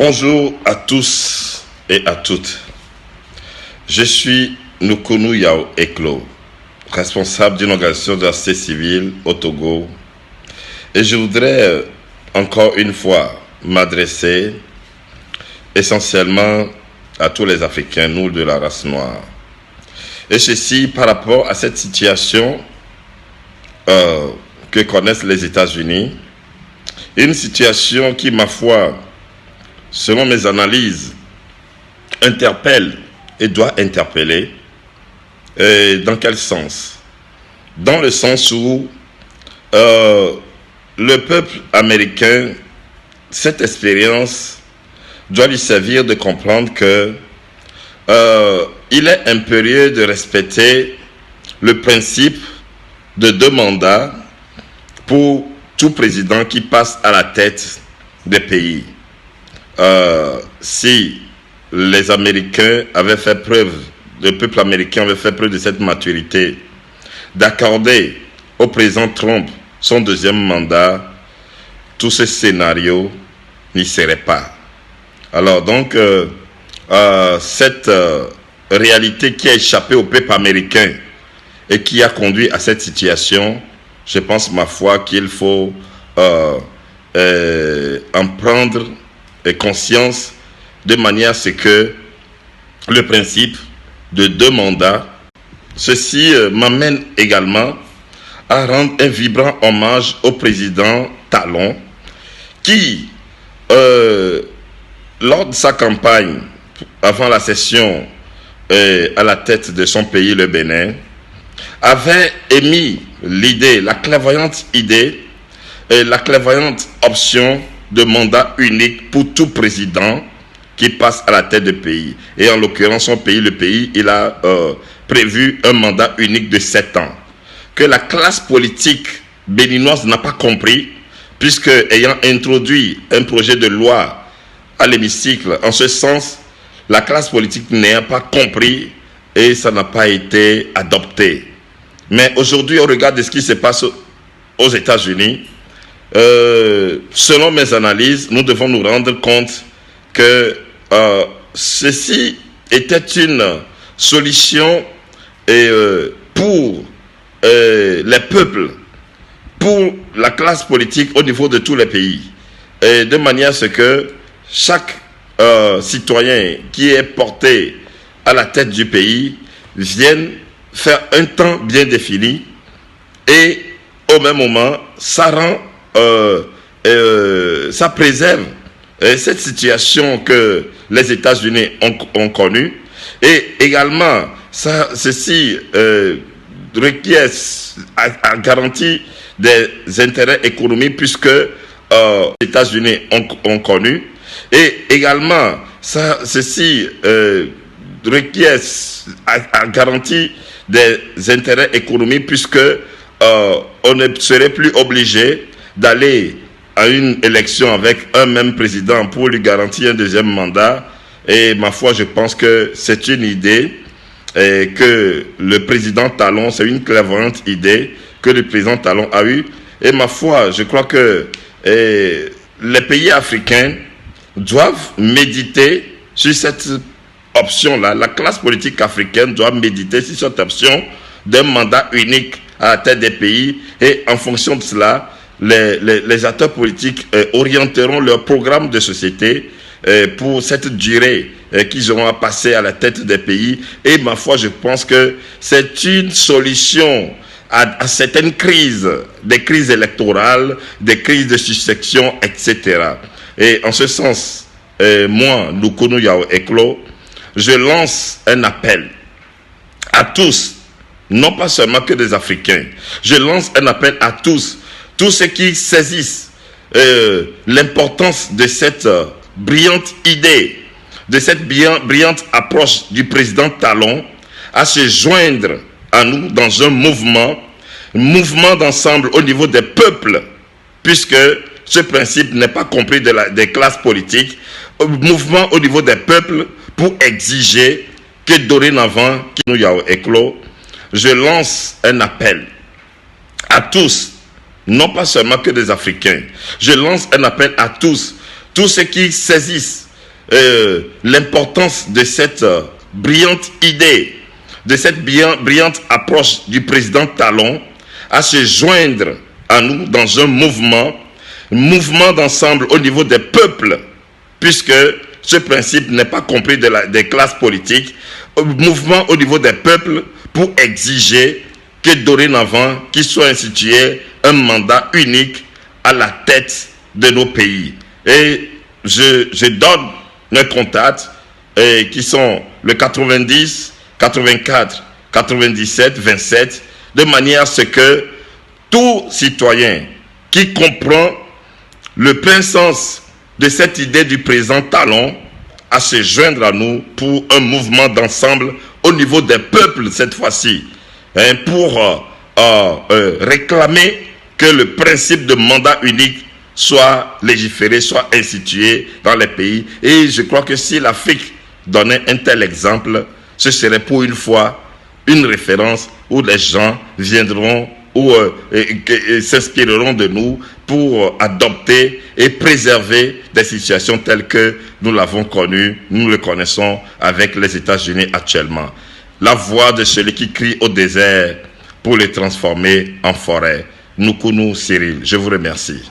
Bonjour à tous et à toutes. Je suis Nukunu Yao Eklo, responsable d'une organisation de la société civile au Togo. Et je voudrais encore une fois m'adresser essentiellement à tous les Africains, nous de la race noire. Et ceci par rapport à cette situation que connaissent les États-Unis. Une situation qui, ma foi, selon mes analyses, interpelle et doit interpeller. Et dans quel sens? Dans le sens où le peuple américain, cette expérience doit lui servir de comprendre que il est impérieux de respecter le principe de 2 mandats pour tout président qui passe à la tête des pays. Si les Américains avaient fait preuve, le peuple américain avait fait preuve de cette maturité, d'accorder au président Trump son 2e mandat, tout ce scénario n'y serait pas. Alors donc, cette réalité qui a échappé au peuple américain et qui a conduit à cette situation, je pense, ma foi, qu'il faut en prendre conscience de manière à ce que le principe de 2 mandats, ceci m'amène également à rendre un vibrant hommage au président Talon qui, lors de sa campagne avant la session à la tête de son pays, le Bénin, avait émis l'idée, la clairvoyante idée et la clairvoyante option de mandat unique pour tout président qui passe à la tête du pays. Et en l'occurrence, son pays, le pays, il a prévu un mandat unique de 7 ans. Que la classe politique béninoise n'a pas compris, puisque ayant introduit un projet de loi à l'hémicycle, en ce sens, la classe politique n'a pas compris et ça n'a pas été adopté. Mais aujourd'hui, au regard de ce qui se passe aux États-Unis, selon mes analyses, nous devons nous rendre compte que ceci était une solution pour les peuples, pour la classe politique au niveau de tous les pays, et de manière à ce que chaque citoyen qui est porté à la tête du pays vienne faire un temps bien défini et au même moment ça préserve cette situation que les États-Unis ont connue, et également ceci requiert à garantie des intérêts économiques puisque les États-Unis ont connu, et également ceci requiert à garantie des intérêts économiques puisque on ne serait plus obligé d'aller à une élection avec un même président pour lui garantir un 2e mandat. Et ma foi, je pense que c'est une idée que le président Talon, c'est une clairvoyante idée que le président Talon a eue. Et ma foi, je crois que les pays africains doivent méditer sur cette option-là. La classe politique africaine doit méditer sur cette option d'un mandat unique à la tête des pays, et en fonction de cela, les acteurs politiques orienteront leur programme de société pour cette durée qu'ils auront à passer à la tête des pays. Et ma foi, je pense que c'est une solution à certaines crises, des crises électorales, des crises de succession, etc. Et en ce sens, moi, Nukunu Yao Eklo, je lance un appel à tous, non pas seulement que des Africains. Je lance un appel à tous ceux qui saisissent l'importance de cette brillante idée, de cette brillante approche du président Talon, à se joindre à nous dans un mouvement d'ensemble au niveau des peuples, puisque ce principe n'est pas compris des classes politiques, mouvement au niveau des peuples pour exiger que dorénavant, je lance un appel à tous, non pas seulement que des Africains. Je lance un appel à tous ceux qui saisissent l'importance de cette brillante idée, de cette brillante approche du président Talon à se joindre à nous dans un mouvement d'ensemble au niveau des peuples, puisque ce principe n'est pas compris des classes politiques, mouvement au niveau des peuples pour exiger que dorénavant qu'il soit institué un mandat unique à la tête de nos pays. Et je donne mes contacts qui sont le 90, 84, 97, 27, de manière à ce que tout citoyen qui comprend le plein sens de cette idée du président Talon à se joindre à nous pour un mouvement d'ensemble au niveau des peuples cette fois-ci, pour réclamer que le principe de mandat unique soit légiféré, soit institué dans les pays. Et je crois que si l'Afrique donnait un tel exemple, ce serait pour une fois une référence où les gens viendront ou s'inspireront de nous pour adopter et préserver des situations telles que nous l'avons connu, nous le connaissons avec les États-Unis actuellement. La voix de celui qui crie au désert pour les transformer en forêt. Nukunu Cyril, je vous remercie.